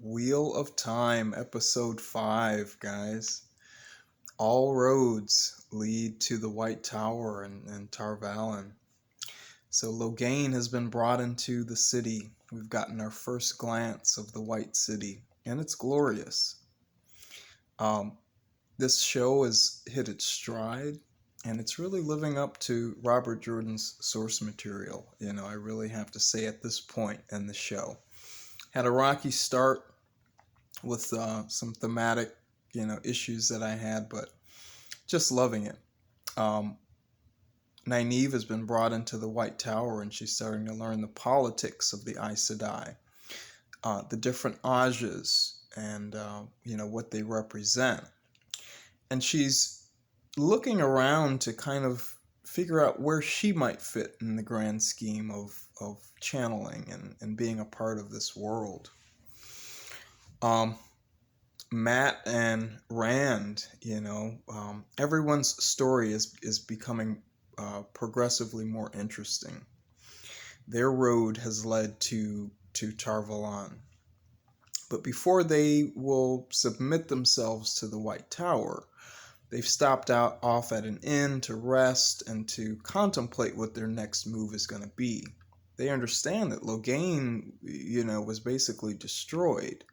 Wheel of Time, episode 5, guys. All roads lead to the White Tower and Tar Valon. So Loghain has been brought into the city. We've gotten our first glance of the White City, and it's glorious. This show has hit its stride, and it's really living up to Robert Jordan's source material. I really have to say at this point in the show. Had a rocky start with some thematic, issues that I had, but just loving it. Nynaeve has been brought into the White Tower, and she's starting to learn the politics of the Aes Sedai, the different Ogiers, and what they represent. And she's looking around to kind of figure out where she might fit in the grand scheme of channeling and being a part of this world. Mat and Rand, everyone's story is becoming progressively more interesting. Their road has led to Tar Valon. But before they will submit themselves to the White Tower, they've stopped off at an inn to rest and to contemplate what their next move is going to be. They understand that Loghain, was basically destroyed.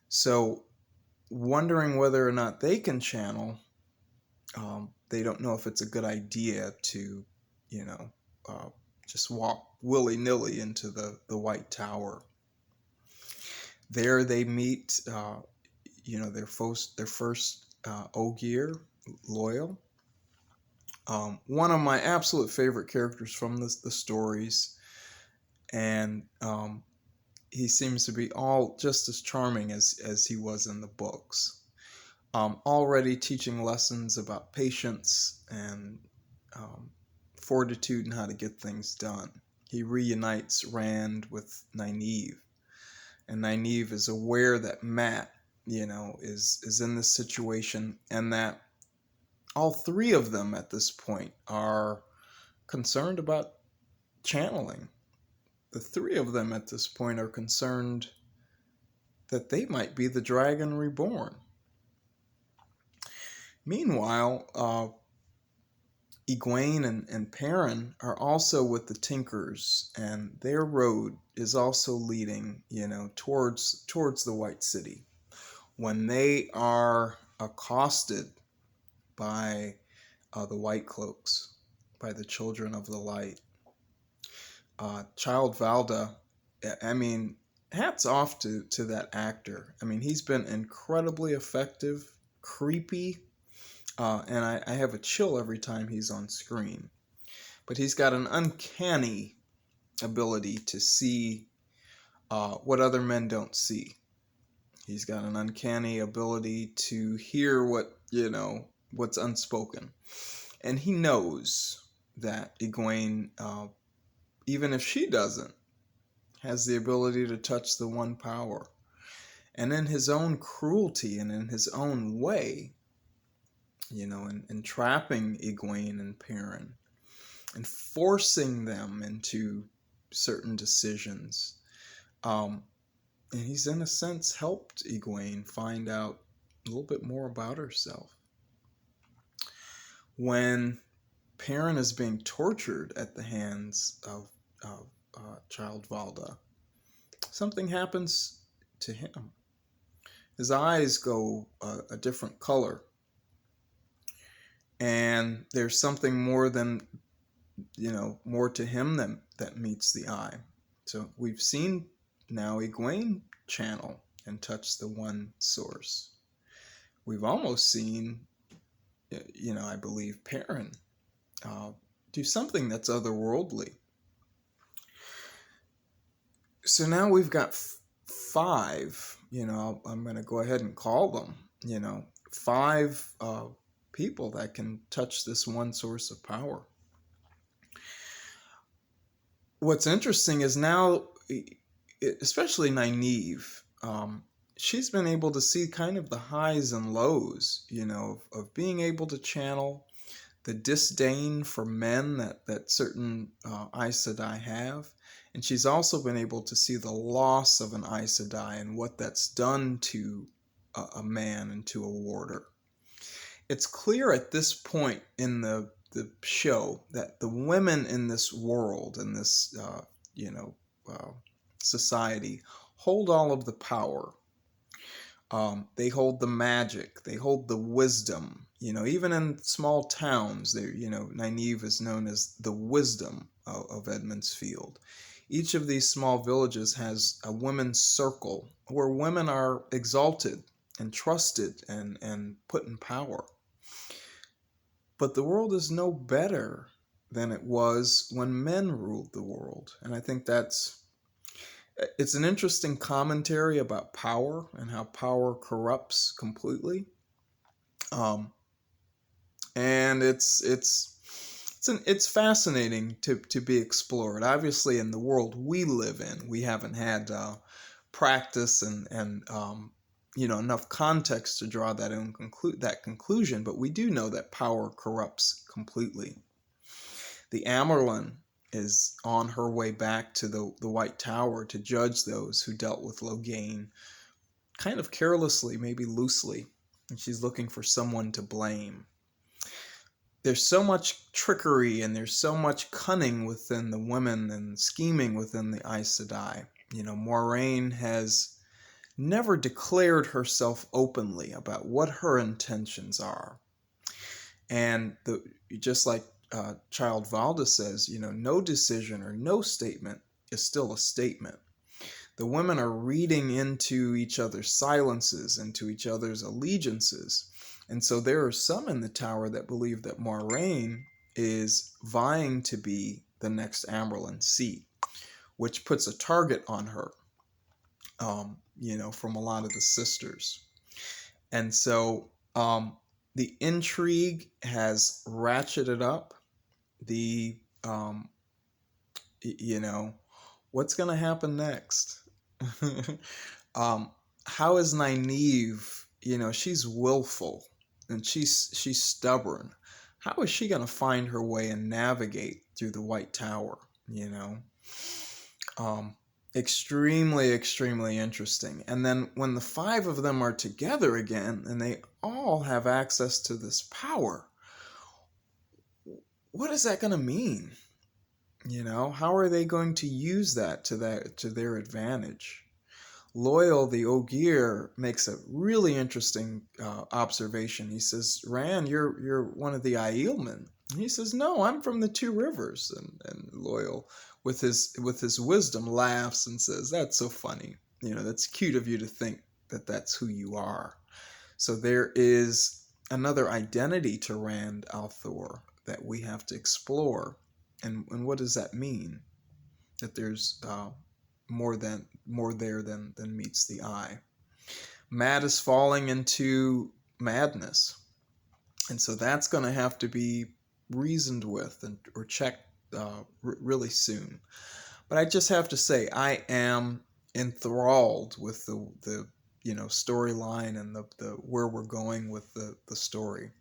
So, wondering whether or not they can channel, they don't know if it's a good idea to, just walk willy-nilly into the White Tower. There they meet, their first Ogier, Loyal. One of my absolute favorite characters from the stories, and he seems to be all just as charming as he was in the books. Already teaching lessons about patience and fortitude and how to get things done. He reunites Rand with Nynaeve, and Nynaeve is aware that Mat, is in this situation, and that all three of them at this point are concerned about channeling. The three of them at this point are concerned that they might be the Dragon Reborn. Meanwhile, Egwene and Perrin are also with the Tinkers, and their road is also leading, towards the White City. When they are accosted by the White Cloaks, by the Children of the Light, Child Valda, hats off to that actor. He's been incredibly effective, creepy, and I have a chill every time he's on screen. But he's got an uncanny ability to see what other men don't see. He's got an uncanny ability to hear what's unspoken. And he knows that Egwene, even if she doesn't, has the ability to touch the one power. And in his own cruelty and in his own way, entrapping Egwene and Perrin and forcing them into certain decisions. And he's, in a sense, helped Egwene find out a little bit more about herself. When Perrin is being tortured at the hands of Child Valda, something happens to him. His eyes go a different color. And there's something more than, more to him that meets the eye. So we've seen now Egwene channel and touch the one source. We've almost seen, I believe, Perrin do something that's otherworldly. So now we've got 5, I'm going to go ahead and call them, 5 people that can touch this one source of power. What's interesting is now, especially Nynaeve, she's been able to see kind of the highs and lows, of being able to channel, the disdain for men that certain Aes Sedai have. And she's also been able to see the loss of an Aes Sedai and what that's done to a man and to a warder. It's clear at this point in the show that the women in this world, in this society, hold all of the power. They hold the magic. They hold the wisdom. Even in small towns, Nynaeve is known as the wisdom of Edmund's Field. Each of these small villages has a women's circle where women are exalted and trusted and put in power. But the world is no better than it was when men ruled the world. And I think it's an interesting commentary about power and how power corrupts completely. And it's fascinating to be explored. Obviously, in the world we live in, we haven't had practice and enough context to draw that conclusion, but we do know that power corrupts completely. The Amyrlin is on her way back to the White Tower to judge those who dealt with Loghain kind of carelessly, maybe loosely, and she's looking for someone to blame. There's so much trickery and there's so much cunning within the women and scheming within the Aes Sedai. Moiraine has never declared herself openly about what her intentions are. And just like Child Valda says, no decision or no statement is still a statement. The women are reading into each other's silences, into each other's allegiances. And so there are some in the tower that believe that Moiraine is vying to be the next Amyrlin seat, which puts a target on her, from a lot of the sisters. And so the intrigue has ratcheted up. What's going to happen next? How is Nynaeve? She's willful and she's stubborn. How is she going to find her way and navigate through the White Tower? Extremely, extremely interesting. And then when the five of them are together again and they all have access to this power, what is that going to mean? How are they going to use that to their advantage? Loyal, the Ogier, makes a really interesting observation. He says, "Ran, you're one of the Aielmen." And he says, "No, I'm from the Two Rivers." And Loyal, with his wisdom, laughs and says, "That's so funny. That's cute of you to think that that's who you are." So there is another identity to Rand al'Thor that we have to explore. And what does that mean? That there's more there than meets the eye. Mad is falling into madness, and so that's going to have to be reasoned with or checked really soon. But I just have to say, I am enthralled with the storyline and the where we're going with the story.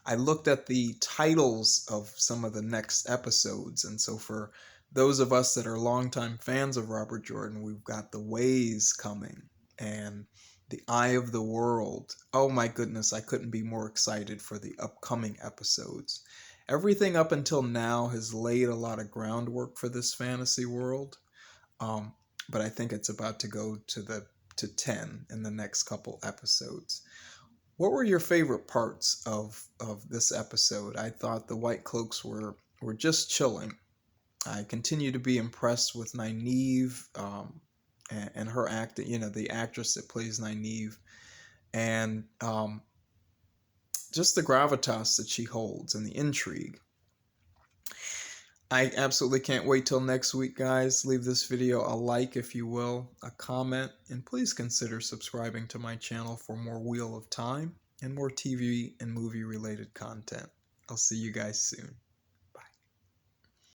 I looked at the titles of some of the next episodes, and so for those of us that are longtime fans of Robert Jordan, we've got The Ways coming and The Eye of the World. Oh my goodness, I couldn't be more excited for the upcoming episodes. Everything up until now has laid a lot of groundwork for this fantasy world, but I think it's about to go to 10 in the next couple episodes. What were your favorite parts of this episode? I thought the White Cloaks were just chilling. I continue to be impressed with Nynaeve and her acting, the actress that plays Nynaeve, and just the gravitas that she holds and the intrigue. I absolutely can't wait till next week, guys. Leave this video a like if you will, a comment, and please consider subscribing to my channel for more Wheel of Time and more TV and movie related content. I'll see you guys soon.